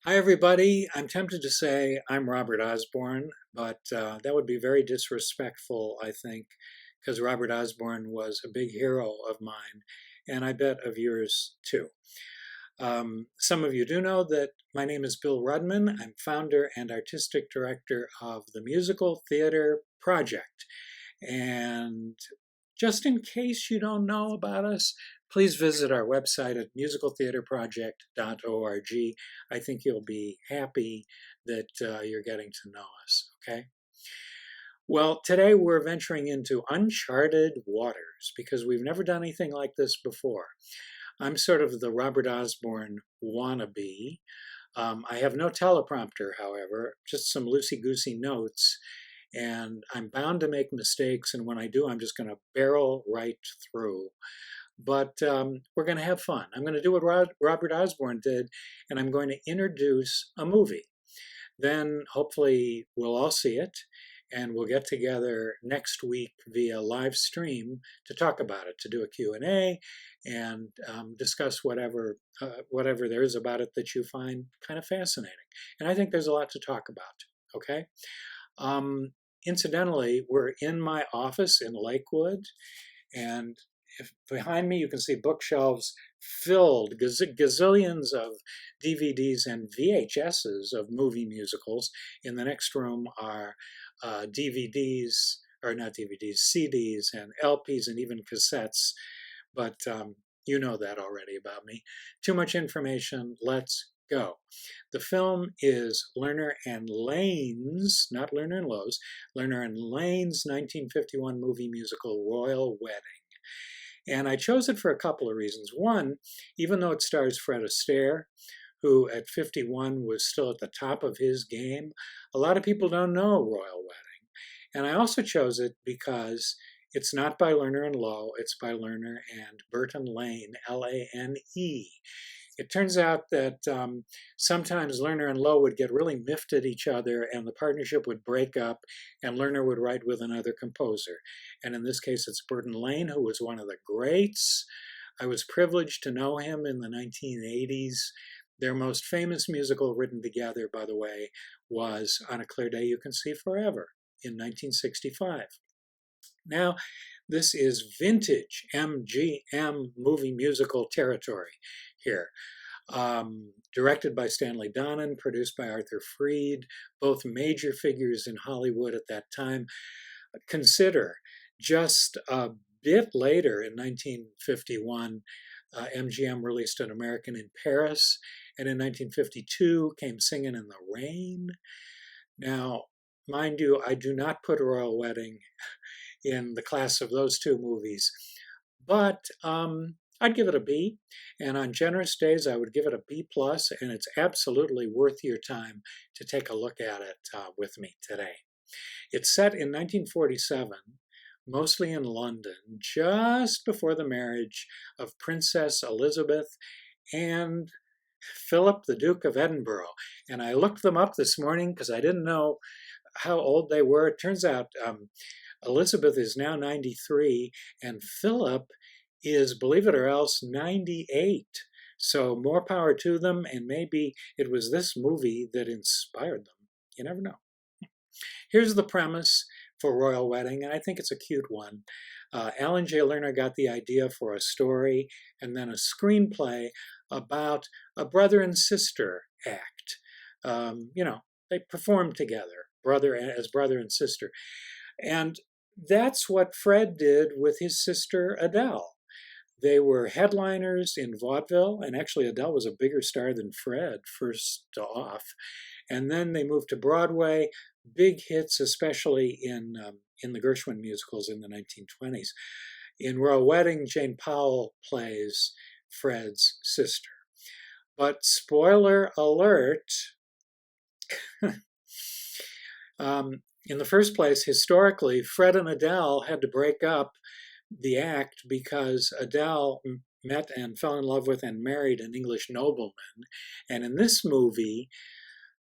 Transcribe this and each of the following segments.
Hi, everybody. I'm tempted to say I'm Robert Osborne, but that would be very disrespectful, I think, because Robert Osborne was a big hero of mine, and I bet of yours too. Some of you do know that my name is Bill Rudman. I'm founder and artistic director of the Musical Theater Project. And just in case you don't know about us, please visit our website at musicaltheaterproject.org. I think you'll be happy that you're getting to know us, okay? Well, today we're venturing into uncharted waters because we've never done anything like this before. I'm sort of the Robert Osborne wannabe. I have no teleprompter, however, just some loosey-goosey notes, and I'm bound to make mistakes, and when I do, I'm just going to barrel right through. But we're going to have fun. I'm going to do what Robert Osborne did, and I'm going to introduce a movie. Then hopefully we'll all see it, and we'll get together next week via live stream to talk about it, to do a Q&A and discuss whatever there is about it that you find kind of fascinating. And I think there's a lot to talk about, okay? Incidentally, we're in my office in Lakewood, and behind me you can see bookshelves filled, gazillions of DVDs and VHSs of movie musicals. In the next room are DVDs, or not DVDs, CDs and LPs and even cassettes. But you know that already about me. Too much information, let's go. The film is Lerner and Lane's, not Lerner and Lowe's, Lerner and Lane's 1951 movie musical Royal Wedding. And I chose it for a couple of reasons. One, even though it stars Fred Astaire, who at 51 was still at the top of his game, a lot of people don't know Royal Wedding. And I also chose it because it's not by Lerner and Lowe, it's by Lerner and Burton Lane, Lane. It turns out that sometimes Lerner and Lowe would get really miffed at each other and the partnership would break up and Lerner would write with another composer. And in this case, it's Burton Lane, who was one of the greats. I was privileged to know him in the 1980s. Their most famous musical written together, by the way, was On a Clear Day You Can See Forever in 1965. Now, this is vintage MGM movie musical territory here. Directed by Stanley Donen, produced by Arthur Freed, both major figures in Hollywood at that time. Consider, just a bit later in 1951, MGM released An American in Paris, and in 1952 came Singin' in the Rain. Now, mind you, I do not put Royal Wedding in the class of those two movies, but I'd give it a B, and on generous days I would give it a B+, and it's absolutely worth your time to take a look at it with me today. It's set in 1947, mostly in London, just before the marriage of Princess Elizabeth and Philip, the Duke of Edinburgh. And I looked them up this morning because I didn't know how old they were. It turns out Elizabeth is now 93, and Philip is, believe it or else, 98. So more power to them, and maybe it was this movie that inspired them. You never know. Here's the premise for Royal Wedding, and I think it's a cute one. Alan J. Lerner got the idea for a story and then a screenplay about a brother and sister act. They perform together, brother and sister. And that's what Fred did with his sister Adele. They were headliners in vaudeville, and actually Adele was a bigger star than Fred first off. And then they moved to Broadway, big hits, especially in the Gershwin musicals in the 1920s. In Royal Wedding, Jane Powell plays Fred's sister. But spoiler alert, in the first place, historically, Fred and Adele had to break up the act because Adele met and fell in love with and married an English nobleman. And in this movie,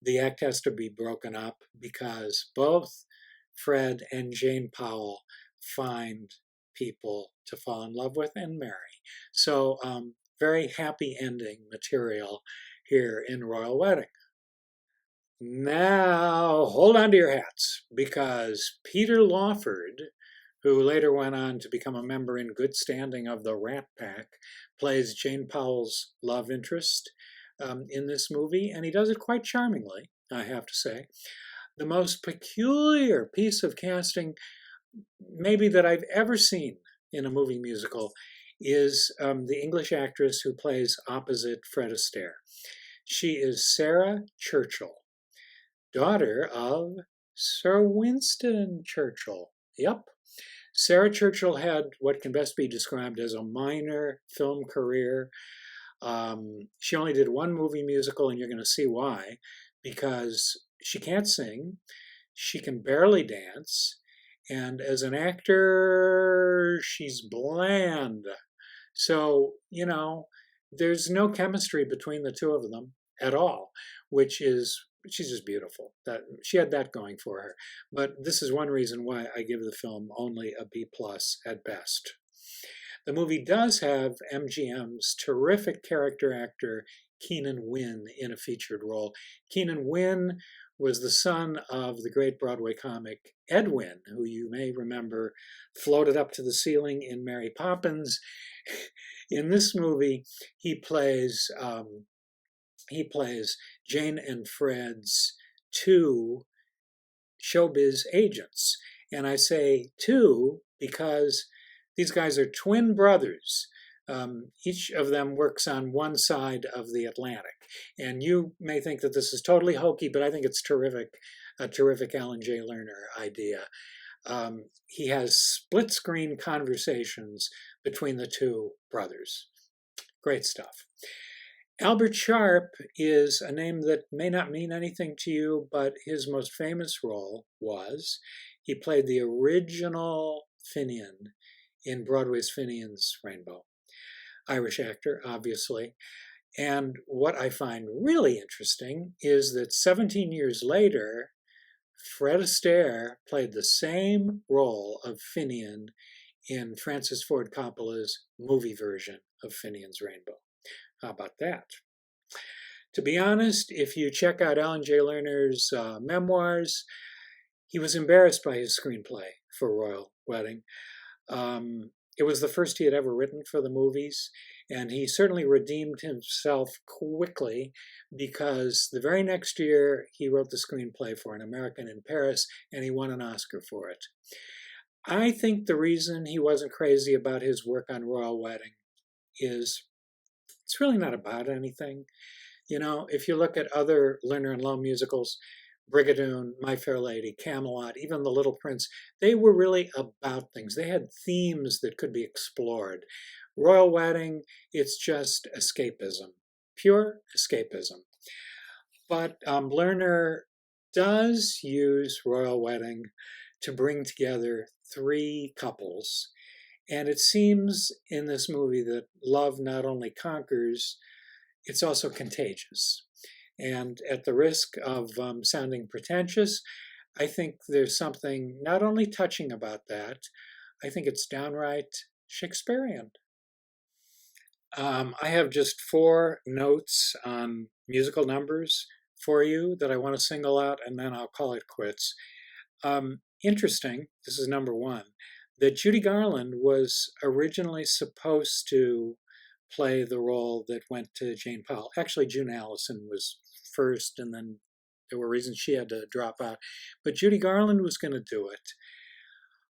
the act has to be broken up because both Fred and Jane Powell find people to fall in love with and marry. So very happy ending material here in Royal Wedding. Now, hold on to your hats, because Peter Lawford, who later went on to become a member in good standing of the Rat Pack, plays Jane Powell's love interest in this movie, and he does it quite charmingly, I have to say. The most peculiar piece of casting maybe that I've ever seen in a movie musical is the English actress who plays opposite Fred Astaire. She is Sarah Churchill, daughter of Sir Winston Churchill. Yep. Sarah Churchill had what can best be described as a minor film career. She only did one movie musical, and you're going to see why, because she can't sing, she can barely dance, and as an actor, she's bland. So, there's no chemistry between the two of them at all, which is, she's just beautiful. That she had that going for her. But this is one reason why I give the film only a B+ at best. The movie does have MGM's terrific character actor Keenan Wynn in a featured role. Keenan Wynn was the son of the great Broadway comic Ed Wynn, who you may remember floated up to the ceiling in Mary Poppins. In this movie, he plays Jane and Fred's two showbiz agents. And I say two because these guys are twin brothers. Each of them works on one side of the Atlantic. And you may think that this is totally hokey, but I think it's terrific, a terrific Alan J. Lerner idea. He has split-screen conversations between the two brothers. Great stuff. Albert Sharp is a name that may not mean anything to you, but his most famous role was he played the original Finian in Broadway's Finian's Rainbow. Irish actor, obviously. And what I find really interesting is that 17 years later, Fred Astaire played the same role of Finian in Francis Ford Coppola's movie version of Finian's Rainbow. How about that? To be honest, if you check out Alan J. Lerner's memoirs, he was embarrassed by his screenplay for Royal Wedding. It was the first he had ever written for the movies, and he certainly redeemed himself quickly because the very next year he wrote the screenplay for An American in Paris, and he won an Oscar for it. I think the reason he wasn't crazy about his work on Royal Wedding is it's really not about anything. If you look at other Lerner and Lowe musicals, Brigadoon, My Fair Lady, Camelot, even The Little Prince, they were really about things. They had themes that could be explored. Royal Wedding, it's just escapism, pure escapism. But Lerner does use Royal Wedding to bring together three couples. And it seems in this movie that love not only conquers, it's also contagious. And at the risk of sounding pretentious, I think there's something not only touching about that, I think it's downright Shakespearean. I have just 4 notes on musical numbers for you that I want to single out, and then I'll call it quits. Interesting, this is number 1, that Judy Garland was originally supposed to play the role that went to Jane Powell. Actually, June Allison was first, and then there were reasons she had to drop out. But Judy Garland was going to do it.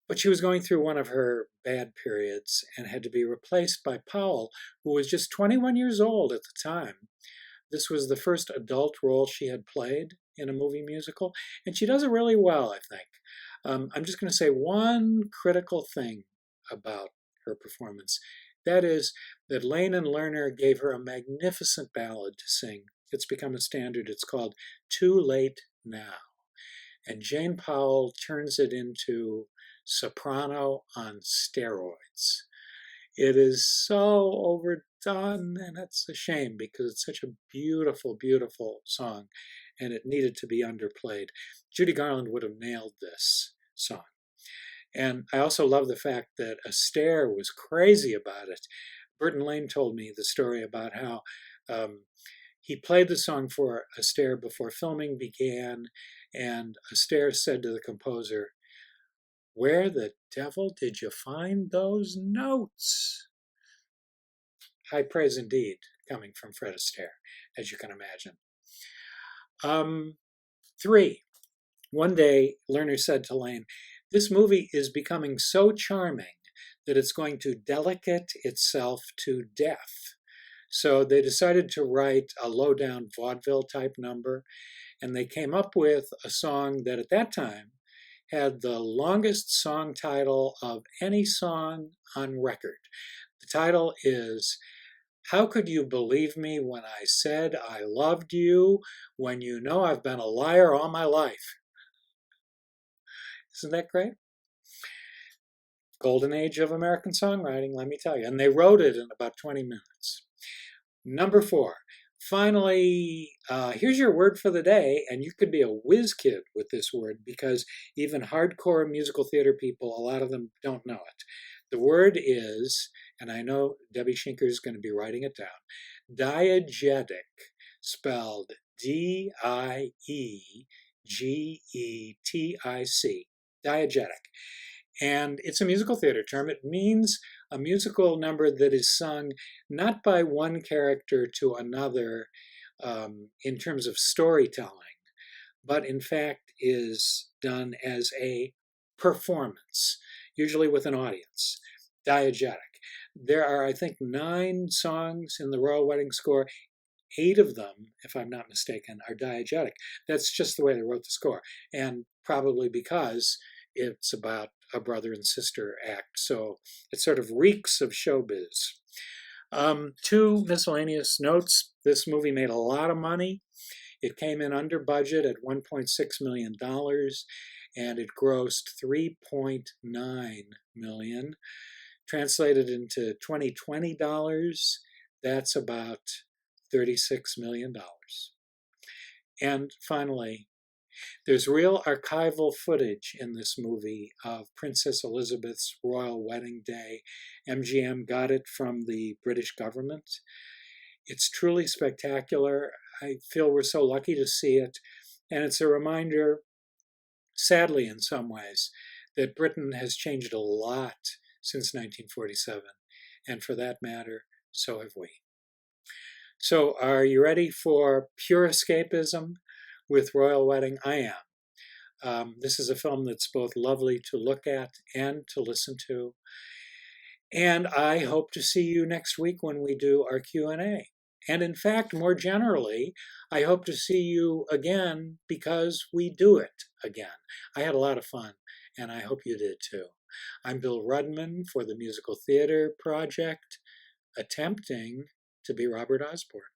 But she was going through one of her bad periods and had to be replaced by Powell, who was just 21 years old at the time. This was the first adult role she had played in a movie musical, and she does it really well, I think. I'm just going to say one critical thing about her performance. That is that Lane and Lerner gave her a magnificent ballad to sing. It's become a standard. It's called Too Late Now. And Jane Powell turns it into soprano on steroids. It is so overdone, and it's a shame because it's such a beautiful, beautiful song, and it needed to be underplayed. Judy Garland would have nailed this song. And I also love the fact that Astaire was crazy about it. Burton Lane told me the story about how He played the song for Astaire before filming began, and Astaire said to the composer, "Where the devil did you find those notes?" High praise indeed, coming from Fred Astaire, as you can imagine. 3. One day, Lerner said to Lane, "This movie is becoming so charming that it's going to delicate itself to death." So they decided to write a low-down vaudeville type number, and they came up with a song that at that time had the longest song title of any song on record. The title is "How Could You Believe Me When I Said I Loved You When You Know I've Been a Liar All My Life?" Isn't that great? Golden age of American songwriting, let me tell you. And they wrote it in about 20 minutes. Number 4. Finally, here's your word for the day, and you could be a whiz kid with this word because even hardcore musical theater people, a lot of them don't know it. The word is, and I know Debbie Schinker is going to be writing it down, diegetic, spelled D-I-E-G-E-T-I-C, diegetic. And it's a musical theater term. It means a musical number that is sung not by one character to another in terms of storytelling, but in fact is done as a performance, usually with an audience, diegetic. There are, I think, 9 songs in the Royal Wedding score. 8 of them, if I'm not mistaken, are diegetic. That's just the way they wrote the score, and probably because it's about a brother and sister act, so it sort of reeks of showbiz. 2 miscellaneous notes. This movie made a lot of money. It came in under budget at $1.6 million, and it grossed $3.9 million. Translated into 2020 dollars, that's about $36 million. And finally, there's real archival footage in this movie of Princess Elizabeth's royal wedding day. MGM got it from the British government. It's truly spectacular. I feel we're so lucky to see it. And it's a reminder, sadly in some ways, that Britain has changed a lot since 1947. And for that matter, so have we. So are you ready for pure escapism with Royal Wedding? I am. This is a film that's both lovely to look at and to listen to. And I hope to see you next week when we do our Q&A. And in fact, more generally, I hope to see you again because we do it again. I had a lot of fun, and I hope you did too. I'm Bill Rudman for the Musical Theater Project, attempting to be Robert Osborne.